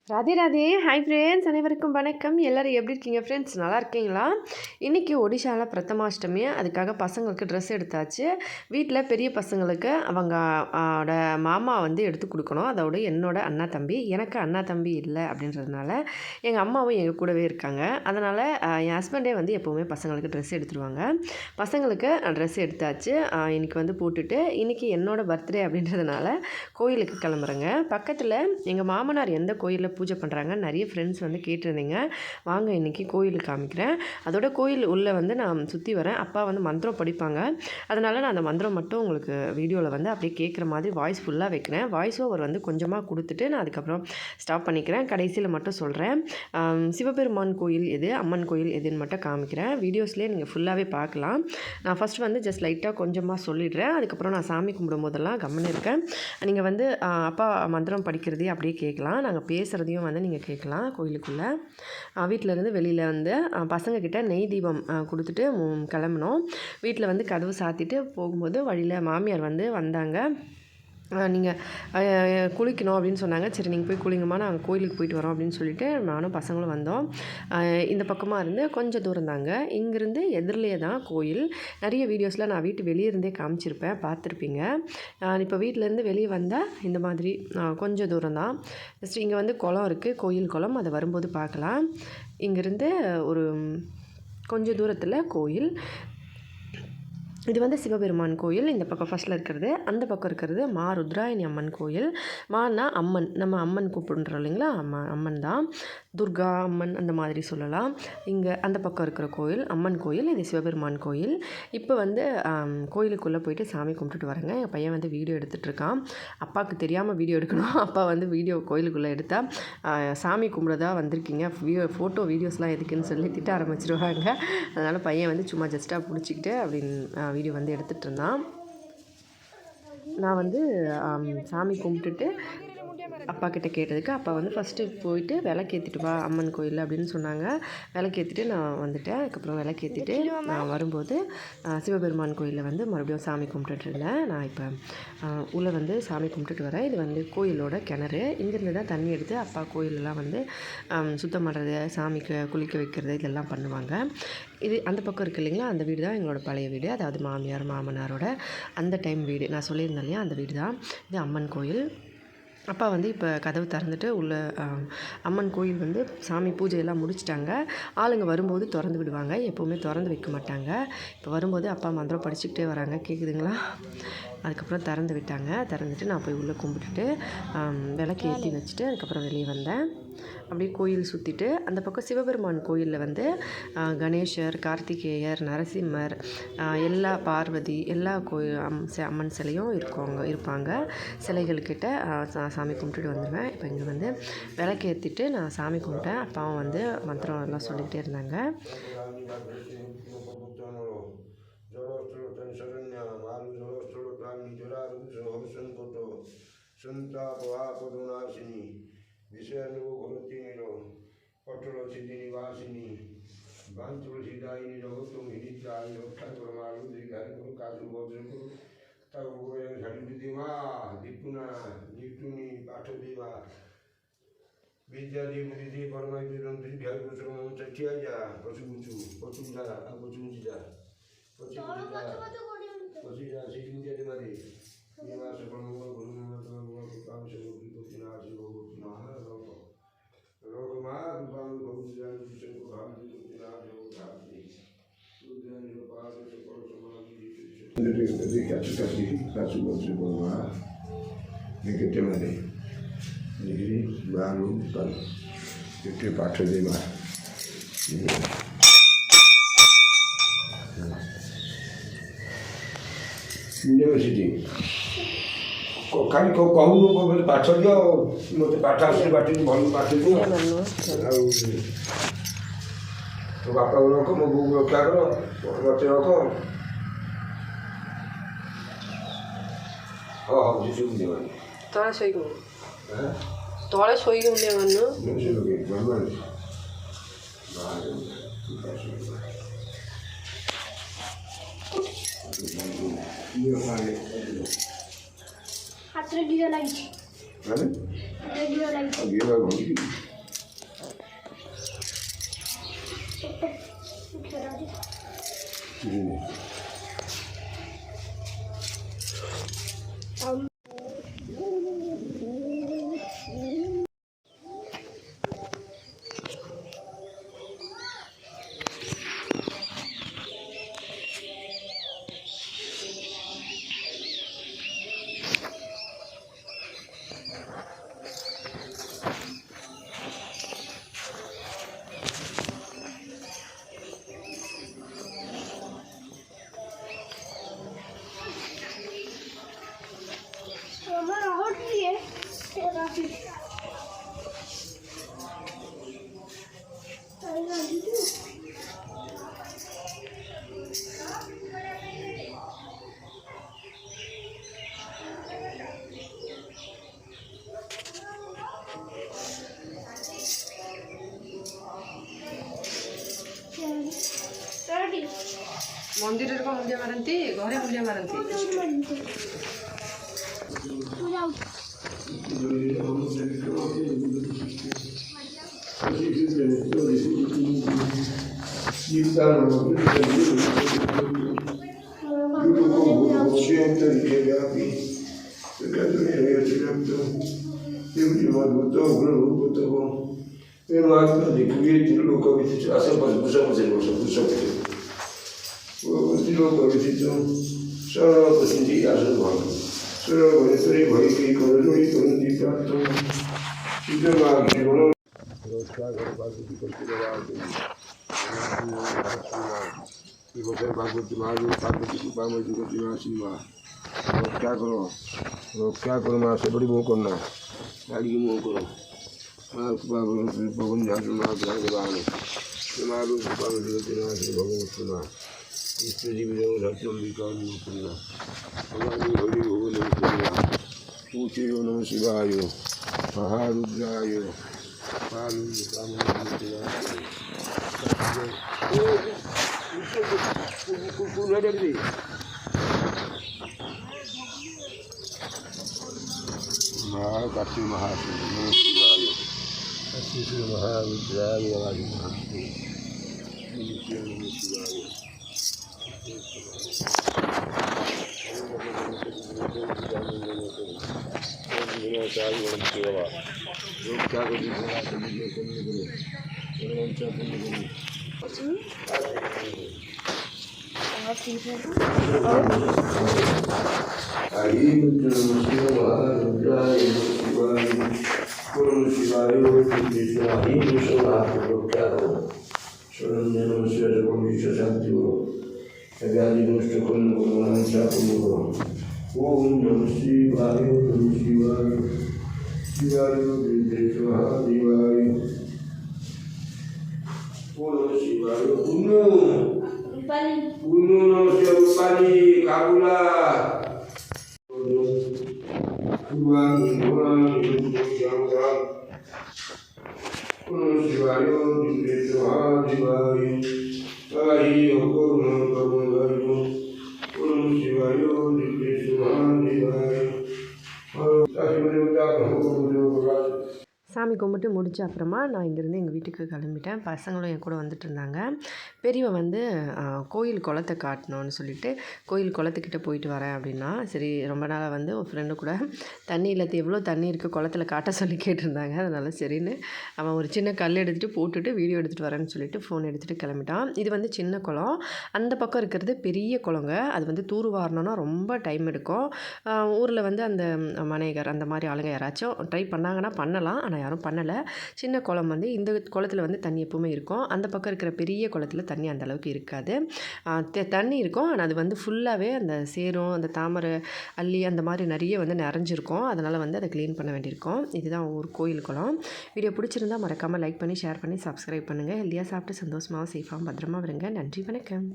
Radhe Radhe. Hi friends, அனைவருக்கும் வணக்கம். எல்லோரும் எப்படி இருக்கீங்க ஃப்ரெண்ட்ஸ்? நல்லா இருக்கீங்களா? இன்றைக்கி ஒடிஷாவில் பிரதமாஷ்டமி. அதுக்காக பசங்களுக்கு ட்ரெஸ் எடுத்தாச்சு. வீட்டில் பெரிய பசங்களுக்கு அவங்களோட மாமா வந்து எடுத்து கொடுக்கணும். அதோட என்னோட அண்ணா தம்பி, எனக்கு அண்ணா தம்பி இல்லை அப்படின்றதுனால எங்கள் அம்மாவும் எங்கள் கூடவே இருக்காங்க. அதனால் என் ஹஸ்பண்டே வந்து எப்போவுமே பசங்களுக்கு ட்ரெஸ் எடுத்துருவாங்க. பசங்களுக்கு ட்ரெஸ் எடுத்தாச்சு. இன்றைக்கி வந்து போட்டுட்டு இன்றைக்கி என்னோடய பர்த்டே அப்படின்றதுனால கோயிலுக்கு கிளம்புறேங்க. பக்கத்தில் எங்கள் மாமனார் எந்த கோயிலில் பூஜை பண்ணுறாங்க, நிறைய ஃப்ரெண்ட்ஸ் வந்து கேட்டிருந்தீங்க. வாங்க இன்றைக்கி கோயிலுக்கு காமிக்கிறேன். அதோட கோயில் உள்ளே வந்து நான் சுற்றி வரேன். அப்பா வந்து மந்திரம் படிப்பாங்க. அதனால் நான் அந்த மந்திரம் மட்டும் உங்களுக்கு வீடியோவில் வந்து அப்படியே கேட்குற மாதிரி வாய்ஸ் ஃபுல்லாக வைக்கிறேன். வாய்ஸ் ஓவர் வந்து கொஞ்சமாக கொடுத்துட்டு நான் அதுக்கப்புறம் ஸ்டாப் பண்ணிக்கிறேன். கடைசியில் மட்டும் சொல்கிறேன். சிவபெருமான் கோயில் எது, அம்மன் கோயில் எதுன்னு மட்டும் காமிக்கிறேன். வீடியோஸ்லேயே நீங்கள் ஃபுல்லாகவே பார்க்கலாம். நான் ஃபஸ்ட்டு வந்து ஜஸ்ட் லைட்டாக கொஞ்சமாக சொல்லிடுறேன். அதுக்கப்புறம் நான் சாமி கும்பிடும் போதெல்லாம் கம்முன்னு இருக்கேன். நீங்கள் வந்து அப்பா மந்திரம் படிக்கிறதே அப்படியே கேட்கலாம். நாங்கள் பேசுகிறதையும் வந்து நீங்கள் கேட்கலாம். கோயிலுக்குள்ளே வீட்டிலேருந்து வெளியில் வந்து பசங்கக்கிட்ட நெய் தீபம் கொடுத்துட்டு கிளம்பினோம். வீட்டில் வந்து கதவு சாத்திட்டு போகும்போது வழியில் மாமியார் வந்து வந்தாங்க. நீங்கள் குளிக்கணும் அப்படின்னு சொன்னாங்க. சரி நீங்கள் போய் குளிங்கம்மா, நாங்கள் கோயிலுக்கு போயிட்டு வரோம் அப்படின்னு சொல்லிட்டு நானும் பசங்களும் வந்தோம். இந்த பக்கமாக இருந்து கொஞ்சம் தூரம் தாங்க. இங்கேருந்து எதிரிலேயே தான் கோயில். நிறைய வீடியோஸில் நான் வீட்டு வெளியே இருந்தே காமிச்சிருப்பேன், பார்த்துருப்பீங்க. இப்போ வீட்டிலேருந்து வெளியே வந்தால் இந்த மாதிரி கொஞ்சம் தூரம் தான். ஜஸ்ட் இங்கே வந்து குளம் இருக்குது, கோயில் குளம். அதை வரும்போது பார்க்கலாம். இங்கேருந்து ஒரு கொஞ்சம் தூரத்தில் கோயில். இது வந்து சிவபெருமான் கோயில். இந்த பக்கம் ஃபஸ்ட்டில் இருக்கிறது, அந்த பக்கம் இருக்கிறது மா ருத்ராயணி அம்மன் கோயில். மானா அம்மன், நம்ம அம்மன் கூப்பிடுறோம் இல்லைங்களா, அம்மன் தான். துர்கா அம்மன் அந்த மாதிரி சொல்லலாம். இங்கே அந்த பக்கம் இருக்கிற கோயில் அம்மன் கோயில். இது சிவபெருமான் கோயில். இப்போ வந்து கோயிலுக்குள்ளே போயிட்டு சாமி கும்பிட்டுட்டு வரேங்க. என் பையன் வந்து வீடியோ எடுத்துகிட்ருக்கான். அப்பாவுக்கு தெரியாமல் வீடியோ எடுக்கணும். அப்பா வந்து வீடியோ கோயிலுக்குள்ளே எடுத்தால் சாமி கும்பிட்றதா வந்திருக்கீங்க, ஃபோட்டோ வீடியோஸ்லாம் எதுக்குன்னு சொல்லி திட்ட ஆரம்பிச்சிருவாங்க. அதனால் பையன் வந்து சும்மா ஜஸ்ட்டாக பிடிச்சிக்கிட்டு அப்படின்னு வீடியோ வந்து எடுத்துகிட்டு இருந்தான். நான் வந்து சாமி கும்பிட்டுட்டு அப்பா கிட்டே கேட்டதுக்கு அப்பா வந்து ஃபஸ்ட்டு போயிட்டு விளக்கேற்றிட்டு வா அம்மன் கோயில் அப்படின்னு சொன்னாங்க. விளக்கேற்றிட்டு நான் வந்துட்டேன். அதுக்கப்புறம் விளக்கேற்றிட்டு நான் வரும்போது சிவபெருமான் கோயிலில் வந்து மறுபடியும் சாமி கும்பிட்டுட்டு இருந்தேன். நான் இப்போ உள்ளே வந்து சாமி கும்பிட்டுட்டு வரேன். இது வந்து கோயிலோட கிணறு. இங்கேருந்து தான் தண்ணி எடுத்து அப்பா கோயிலெலாம் வந்து சுத்தம் பண்ணுறது, சாமிக்கு குளிக்க வைக்கிறது இதெல்லாம் பண்ணுவாங்க. இது அந்த பக்கம் இருக்குது இல்லைங்களா, அந்த வீடு தான் எங்களோட பழைய வீடு. அதாவது மாமியார் மாமனாரோட அந்த டைம் வீடு. நான் சொல்லியிருந்தேன் இல்லையா, அந்த வீடு தான். இது அம்மன் கோயில். அப்பா வந்து இப்போ கதவு திறந்துட்டு உள்ள அம்மன் கோயில் வந்து சாமி பூஜையெல்லாம் முடிச்சிட்டாங்க. ஆளுங்க வரும்போது திறந்து விடுவாங்க, எப்போவுமே திறந்து வைக்க மாட்டாங்க. இப்போ வரும்போது அப்பா மந்திரம் படிச்சுக்கிட்டே வராங்க, கேட்குதுங்களா? அதுக்கப்புறம் திறந்து விட்டாங்க. திறந்துட்டு நான் போய் உள்ளே கும்பிட்டுட்டு விளக்கு ஏற்றி வச்சுட்டு அதுக்கப்புறம் வெளியே வந்தேன். அப்படியே கோயில் சுற்றிட்டு அந்த பக்கம் சிவபெருமான் கோயிலில் வந்து கணேசர், கார்த்திகேயர், நரசிம்மர், எல்லா பார்வதி, எல்லா அம்மன் சிலையும் இருப்பாங்க. சிலைகள்கிட்ட சாமி கும்பிட்டுட்டு வந்துடுவேன். இப்போ இங்கே வந்து விளக்கு ஏற்றிட்டு நான் சாமி கும்பிட்டேன். அப்பாவும் வந்து மந்திரம் எல்லாம் சொல்லிக்கிட்டே இருந்தாங்க. విషయాలు కొరతీనిలో పట్టులో సిద్ధి నివాసిని బాంతులు సిద్ధాయిని లోతు మినిద్దాయిలో కనుగొనమాలు దిగారు కాదు బోధులు తగు సరిదివా దిక్కున నిట్టుని పాఠదివా విద్యాది బుద్ధి పరమైతులం త్రిభ్యాగు శ్రమం చట్యాజ పశుగుచు పశుజా పశుజిజా పశుజా సిద్ధించేది మరి నివాస పరమ Gurunatha కాంశలు విభూతినాశి baru itu pakai lima university ଖାଲି କହୁନୁ ପାଠ ଦିଅ, ମୋତେ ପାଠ ଆସିଲେ ବାଟିକି ଭଲ ପାଠ ଦିଅ। ଆଉ ତୋ ବାପାକୁ ରଖ, ମୋ ବୋଉକୁ ରକ୍ଷା କର, ମୋତେ ରଖ। ହଉ ଶିଶୁକୁ ଦିଅନି ତଳେ ଶୋଇକି ତଳେ ଶୋଇକି ହାତରେ ଡିଜେ ଲାଗିଛି। 얘가 뭐지? 이러네. ମନ୍ଦିରରେ କ'ଣ ମୁଣ୍ଡିଆ ମାରନ୍ତି? ଘରେ ମୁଣ୍ଡିଆ ମାରନ୍ତି? Sono così a Giovanni, sono volentieri voi che con lui con di fatto ci chiamano lo scago di continuare di poter continuare partecipare di continuare lo scago ma se primo con noi lagi muocono ma babon sul babon ya ma grande bane ma lo si parla di continuare di babon sulla इससे जी भी जरूर हर चल निकाल निकलना हमारी हरि हो निकलना ऊँचे हो नम शिवाय महारुद्राय पालु महाकाशी महाशिव नम शिवाय महारुद्राय नम शिवाय Ragazzi nostro con non sappiamo Om Namah Shivaya Namah Shivaya Shivaya Vindesha Shivaya Om Namah Shivaya Uno Namah Shivaya Kabula Tuhan Om Namah Shivaya Vindesha Shivaya Hari Om Shivayo சாமி கும்பிட்டு முடிச்ச அப்புறமா நான் இங்கேருந்து எங்கள் வீட்டுக்கு கிளம்பிட்டேன். பசங்களும் என் கூட வந்துட்டு இருந்தாங்க. பெரியவன் வந்து கோயில் குளத்த காட்டணும்னு சொல்லிட்டு கோயில் குளத்துக்கிட்ட போயிட்டு வரேன் அப்படின்னா, சரி ரொம்ப நாளாக வந்து ஒரு ஃப்ரெண்டு கூட தண்ணி இல்லாத எவ்வளோ தண்ணி இருக்குது குளத்துல காட்ட சொல்லி கேட்டிருந்தாங்க. அதனால் சரின்னு அவன் ஒரு சின்ன கல் எடுத்துகிட்டு போட்டுட்டு வீடியோ எடுத்துகிட்டு வரேன்னு சொல்லிட்டு ஃபோன் எடுத்துகிட்டு கிளம்பிட்டான். இது வந்து சின்ன குளம், அந்த பக்கம் இருக்கிறது பெரிய குளங்க. அது வந்து தூர்வாரணும்னா ரொம்ப டைம் எடுக்கும். ஊரில் வந்து அந்த மனைகர் அந்த மாதிரி ஆளுங்க யாராச்சும் ட்ரை பண்ணாங்கன்னா பண்ணலாம், ஆனால் யாரும் பண்ணலை. சின்ன குளம் வந்து இந்த குளத்தில் வந்து தண்ணி எப்பவுமே இருக்கும். அந்த பக்கம் இருக்கிற பெரிய குளத்தில் தண்ணி அந்தளவுக்கு இருக்காது. தண்ணி இருக்கும், ஆனால் அது வந்து ஃபுல்லாகவே அந்த சேரும் அந்த தாமரை அள்ளி அந்த மாதிரி நிறைய வந்து நிறைஞ்சிருக்கும். அதனால் வந்து அதை க்ளீன் பண்ண வேண்டியிருக்கும். இதுதான் ஒரு கோயில் குளம். வீடியோ பிடிச்சிருந்தால் மறக்காமல் லைக் பண்ணி ஷேர் பண்ணி சப்ஸ்கிரைப் பண்ணுங்கள். ஹெல்த்தியாக சாப்பிட்டு சந்தோஷமாக சேஃபாக பத்திரமா வருங்க. நன்றி, வணக்கம்.